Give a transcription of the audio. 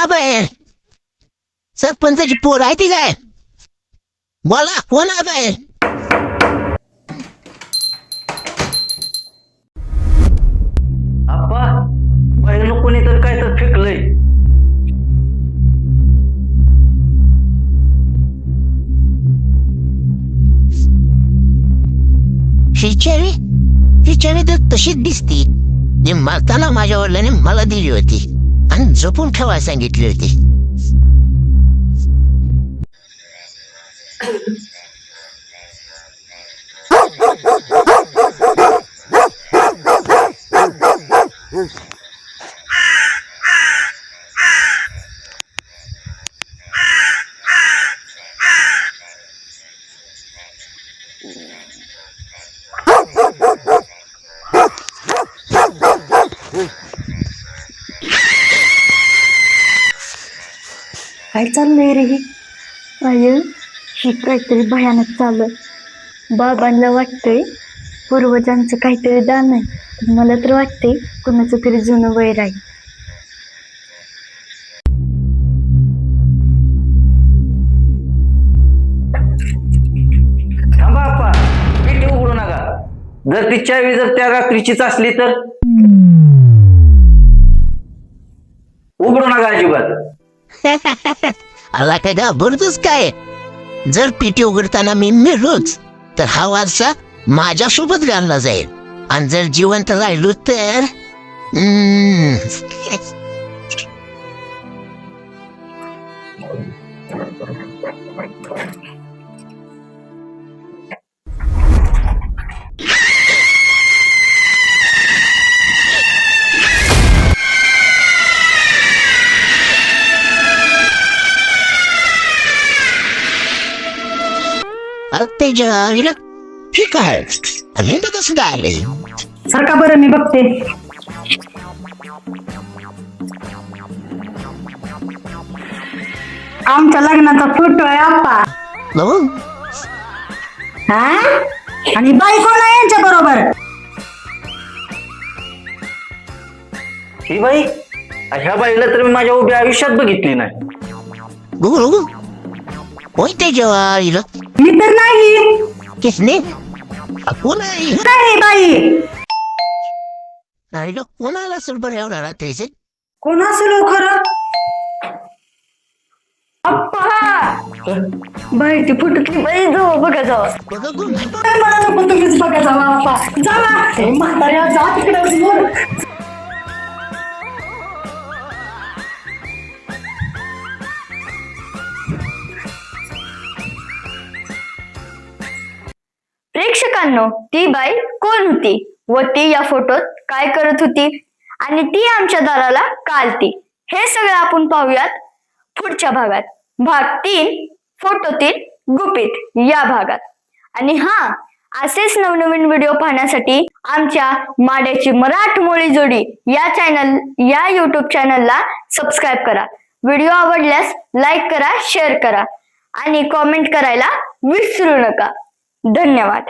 बाहेर. सरपंचाची पोर आहे ती काय? बोला, कोण आहे बाहेर? आप्पा, बाहेर कोणी तर काय तर फेकलंय. हिच्यावी तर तशीच दिसती. ती मारताना माझ्या वडिलांनी मला दिली होती आणि जपून ठेवायला सांगितली होती. काय चाललंय रे? ही काहीतरी भयानक चाललंय. बाबांना वाटतंय पूर्वजांचं काहीतरी दान आहे. मला तर वाटतंय कुणाचं तरी जुनं वैर आहे. थांबा आप्पा, पेटी उघडू नका. जर ती चावी जर त्या रात्रीचीच असली तर उघडू नका अजिबात. आला काय घाबरतोस काय? जर पिटी उघडताना मी मिळलोच तर हा वारसा माझ्यासोबत घालला जाईल आणि जर जिवंत राहिलो तर त्याच्या ठीक आहे. आणि कसं काय? सारखा बरं मी बघते. आमच्या लग्नाचा फोटो आहे आप्पा. हा? आणि बाई कोण आहे यांच्या बरोबर? ही बाई, ह्या बाईला तर मी माझ्या उभ्या आयुष्यात बघितली नाही. होय त्याच्या मी तर नाही. किसने कोण आहे? नाही बाई. नाही कोणाला असेल बरं एवढा रात्रीचे? कोण असेल हो खरं? अप्पा, बाई ती फुटकी बाई जाऊ बघा जाऊ. बघा कोण आहे? मला नको तुम्हीच बघा जावा अप्पा. जावा म्हाताऱ्या, जा तिकडे. प्रेक्षकांनो, ती बाई कोण होती व ती या फोटोत काय करत होती आणि ती आमच्या दाराला का आलती, हे सगळं आपण पाहूयात पुढच्या भागात. भाग 3, फोटोतील गुपित या भागात. आणि हा, असेच नवनवीन व्हिडिओ पाहण्यासाठी आमच्या माड्याची मराठमोळी जोडी या युट्यूब चॅनलला सबस्क्राईब करा. व्हिडिओ आवडल्यास लाईक करा, शेअर करा आणि कॉमेंट करायला विसरू नका. धन्यवाद.